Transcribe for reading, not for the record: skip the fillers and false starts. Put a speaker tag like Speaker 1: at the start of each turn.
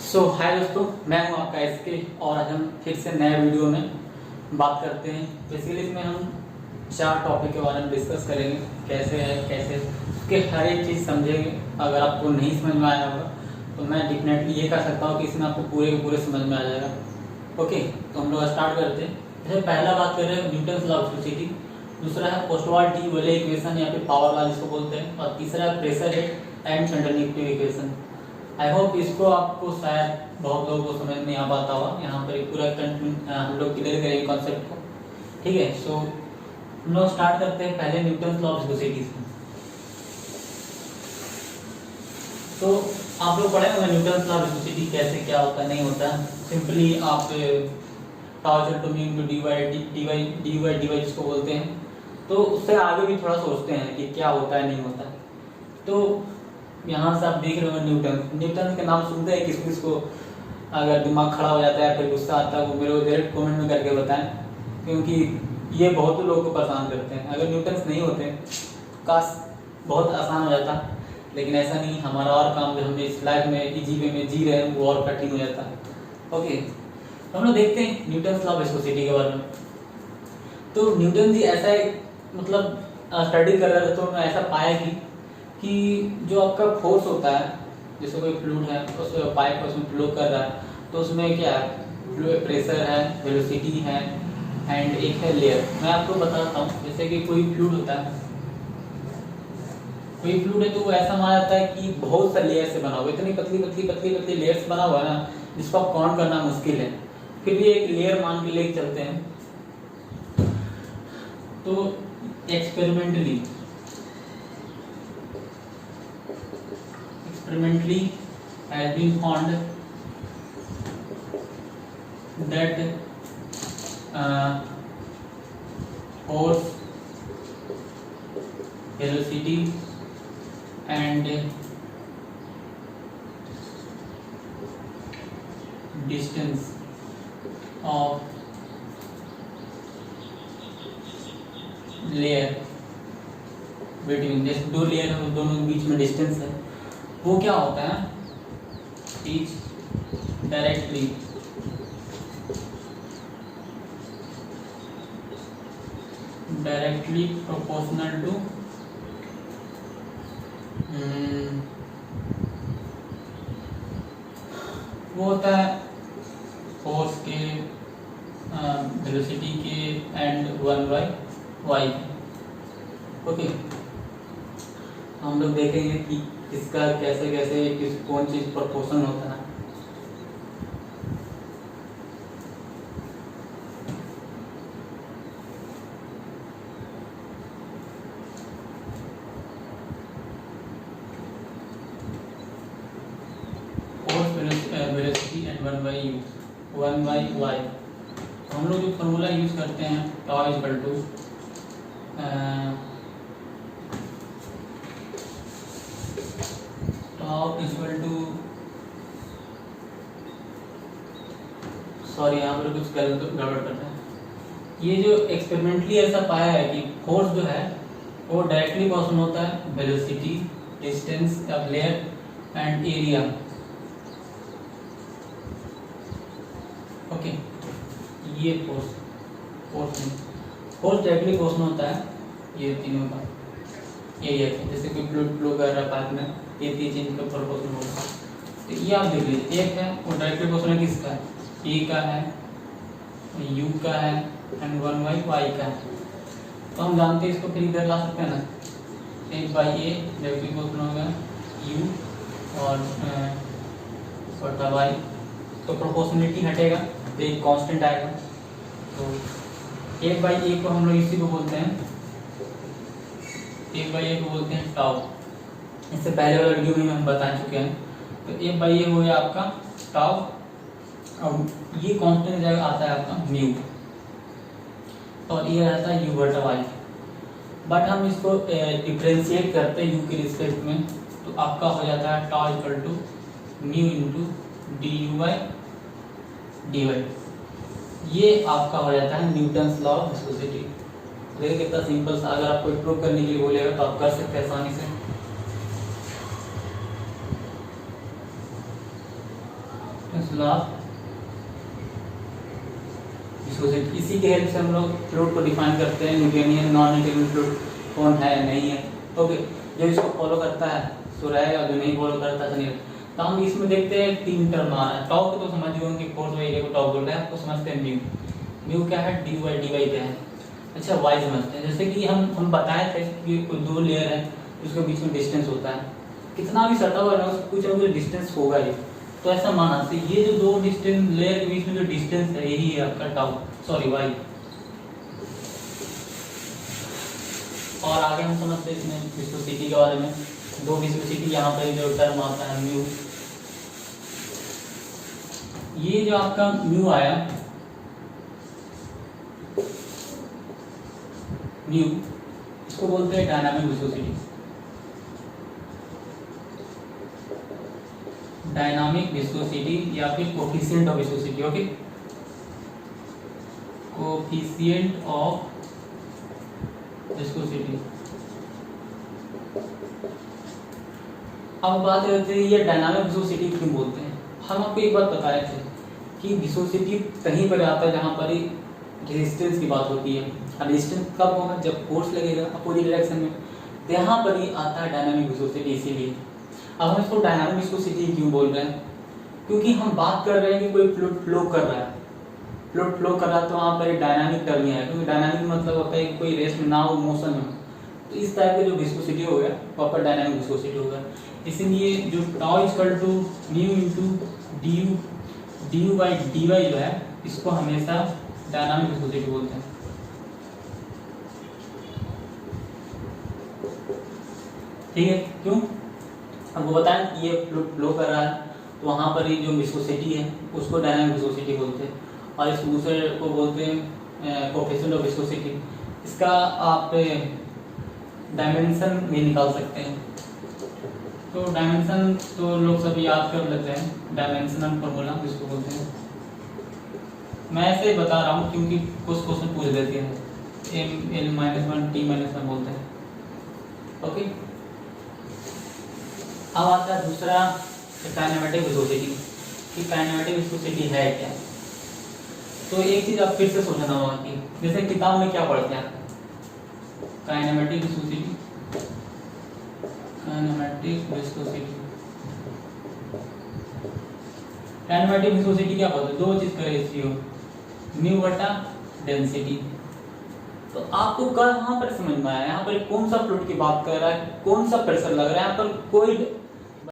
Speaker 1: हाय दोस्तों, मैं हूं आपका एसके और आज हम फिर से नए वीडियो में बात करते हैं। बेसिकली इसमें हम 4 टॉपिक के बारे में डिस्कस करेंगे, कैसे है कैसे कि हर एक चीज़ समझेंगे। अगर आपको नहीं समझ में आया होगा तो मैं डेफिनेटली ये कह सकता हूँ कि इसमें आपको पूरे के पूरे समझ में आ जाएगा। ओके, तो हम लोग स्टार्ट करते हैं। जैसे पहला बात कर रहे हैं न्यूटन्स लॉ ऑफ विस्कोसिटी, दूसरा है पोस्टवार्ड डी वाले इक्वेशन या फिर पावर लॉ जिसको बोलते हैं, और तीसरा है pressure head and continuity equation. I hope इसको आपको शायद बहुत लोगों को समझ नहीं आ पाता होगा। यहाँ पर एक पूरा हम लोग क्लियर करेंगे कॉन्सेप्ट को। ठीक है, सो हम लोग स्टार्ट करते हैं पहले न्यूटन्स लॉ ऑफ विस्कोसिटी से। तो आप लोग पढ़े होंगे न्यूटन्स लॉ ऑफ विस्कोसिटी कैसे क्या होता है नहीं होता है। सिंपली आप tau to mu into d by d जिसको बोलते हैं, तो उससे आगे भी थोड़ा सोचते हैं कि क्या होता है नहीं होता है। तो यहाँ से आप देख रहे हो न्यूटन के नाम सुनते हैं, किस किस को अगर दिमाग खड़ा हो जाता है फिर गुस्सा आता है वो मेरे को डायरेक्ट कमेंट में करके बताएं, क्योंकि ये बहुत लोगों को परेशान करते हैं। अगर न्यूटन्स नहीं होते काश बहुत आसान हो जाता, लेकिन ऐसा नहीं। हमारा और काम जो हमने इस लाइफ में इजी वे में जी रहे हैं वो और कठिन हो जाता है। ओके, तो हम लोग देखते हैं न्यूटन्स लॉ ऑफ विस्कोसिटी के बारे में। तो न्यूटन जी ऐसा मतलब स्टडी कर रहे थे तो उन्होंने ऐसा पाया कि जो आपका फोर्स होता है, जैसे कोई फ्लूइड है उसमें पाइप उसमें फ्लो कर रहा है, तो उसमें क्या है, प्रेशर है, वेलोसिटी है एंड एक है लेयर। मैं आपको बताता हूँ, जैसे कि कोई फ्लूइड होता है, कोई फ्लूइड है तो वो ऐसा माना जाता है कि बहुत सा लेयर से बना हुआ, इतनी पतली पतली पतली पतली लेयर से बना हुआ है ना, जिसको आप काउंट करना मुश्किल है, फिर भी एक लेयर मान के लेके चलते हैं। तो experimentally has been found that force, velocity and distance of layer between, जैसे दो लेयर है दोनों के बीच में डिस्टेंस है, वो क्या होता है, इज डायरेक्टली प्रोपोर्शनल टू वो होता है फोर्स के, वेलोसिटी के एंड 1/y। ओके, हम लोग देखेंगे कि इसका कैसे कैसे कौन चीज प्रोपोर्शन होता है। Force, velocity and 1/y। हम लोग जो फॉर्मूला यूज करते हैं टाउ इक्वल टू सॉरी यहाँ पर कुछ गड़बड़ करना है। ये जो एक्सपेरिमेंटली ऐसा पाया है कि फोर्स जो है वो डायरेक्टली प्रोपोर्शनल होता है velocity, distance of layer and area. Okay, ये फोर्स डायरेक्टली प्रोपोर्शनल होता है ये तीनों का एरिया के। जैसे कोई फ्लूइड फ्लो कर रहा है पाइप में, ये तीन चीज का प्रोपोर्शनल होगा। तो ये आप देख लीजिए, एक है वो डायरेक्टली प्रोपोर्शनल किसका है, ए का है, यू का है एंड 1/y का है। तो हम जानते हैं इसको फिर इधर ला सकते हैं ना, 1/a डायरेक्टली प्रोपोर्शनल होगा यू और बटा y, तो प्रोपोर्शनलिटी हटेगा तो एक कांस्टेंट आएगा। तो 1/a को हम लोग इसी को बोलते हैं, 1/a को बोलते हैं टाउ। इससे पहले वाला वीडियो में हम बता चुके हैं। तो 1/a हो गया आपका टाउ, अब ये कांस्टेंट जगह आता है आपका म्यू और ये रहता है यू बटा वाई। बट हम इसको डिफ्रेंशिएट करते हैं यू के रिस्पेक्ट में, तो आपका हो जाता है tau equal to mu into d u by d y. ये आपका हो जाता है न्यूटन्स लॉ ऑफ विस्कोसिटी। देखिए कितना सिंपल सा, अगर आपको प्रूव करने के लिए बोलेगा तो आप कर सकते हैं आसानी से। विस्कोसिटी, इसी के हेल्प से हम लोग फ्लूइड को डिफाइन करते हैं, न्यूटोनियन नॉन न्यूटोनियन फ्लूइड कौन है नहीं है। ओके, जो इसको फॉलो करता है सो रहेगा, जो नहीं फॉलो करता है तो नहीं। तो हम इसमें देखते हैं 3 टर्म आ रहा है। टॉक तो समझ गए होंगे, फोर्स और एरिया को टॉक बोल रहे हैं, आपको समझते हैं। म्यू क्या है, डी वाई क्या है। अच्छा, वाई समझते हैं। जैसे कि हम बताए थे कि कोई 2 लेयर है, उसके बीच में डिस्टेंस होता है, कितना भी सटा हुआ है कुछ ना कुछ डिस्टेंस होगा ही। तो ऐसा माना से ये जो 2 डिस्टेंस लेयर के बीच में जो डिस्टेंस है यही है आपका टाउ, सॉरी वाई। और आगे हम समझते हैं इसमें विस्कोसिटी के बारे में। 2 विस्कोसिटी यहाँ पर जो टर्म आता है म्यू, ये जो आपका म्यू आया, म्यू इसको बोलते हैं डायनामिक विस्कोसिटी। डायनामिक विस्कोसिटी या फिर coefficient of viscosity. Okay, coefficient of viscosity. अब बात करते हैं ये डायनामिक विस्कोसिटी क्यों बोलते हैं। हम आपको एक बात बताए थे कि विस्कोसिटी कहीं पर आता है जहां पर रेजिस्टेंस की बात होती है। रेजिस्टेंस कब होगा, जब फोर्स लगेगा अपोजिट डायरेक्शन में, तो यहाँ पर ही आता है डायनामिक विस्कोसिटी। इसीलिए अब हम इसको डायनामिक विस्कोसिटी क्यों बोल रहे हैं, क्योंकि हम बात कर रहे हैं कि कोई फ्लूइड फ्लो कर रहा है, फ्लूइड फ्लो कर रहा है तो वहाँ पर डायनामिक टर्म है। क्योंकि डायनामिक मतलब होता है कि कोई रेस्ट में ना हो, मोशन में। तो इस टाइप का जो विस्कोसिटी हो गया प्रॉपर डायनामिक विस्कोसिटी होगा। इसीलिए जो tau equal to mu into d by d y जो है, इसको हमेशा डायनामिक विस्कोसिटी बोलते हैं। ठीक है, क्यों? अब वो बताएं कि ये फ्लो कर रहा है तो वहाँ पर ही जो विस्कोसिटी है उसको डायनामिक विस्कोसिटी बोलते हैं, और इस दूसरे को बोलते हैं कोएफिशिएंट ऑफ विस्कोसिटी। इसका आप डायमेंशन भी निकाल सकते हैं। तो डायमेंशन तो लोग सब याद कर लेते हैं, डायमेंशनल फॉर्मूला जिसको बोलते हैं। मैं ऐसे बता रहा हूँ क्योंकि कुछ क्वेश्चन पूछ देते हैं, m(l-1 t-1) बोलते हैं। ओके, अब आता है दूसरा काइनेमेटिक विस्कोसिटी कि काइनेमेटिक विस्कोसिटी है क्या। तो एक चीज आप फिर से सोचना होगा कि जैसे किताब में क्या पढ़ते हैं, kinematic viscosity, kinematic viscosity, kinematic viscosity क्या बोलते हैं, 2 चीज का रेशियो म्यू बटा डेंसिटी। तो आपको कहाँ पर समझ में आया, यहाँ पर कौन सा फ्लूइड की बात कर रहा है, कौन सा प्रेशर लग रहा है, यहाँ पर कोई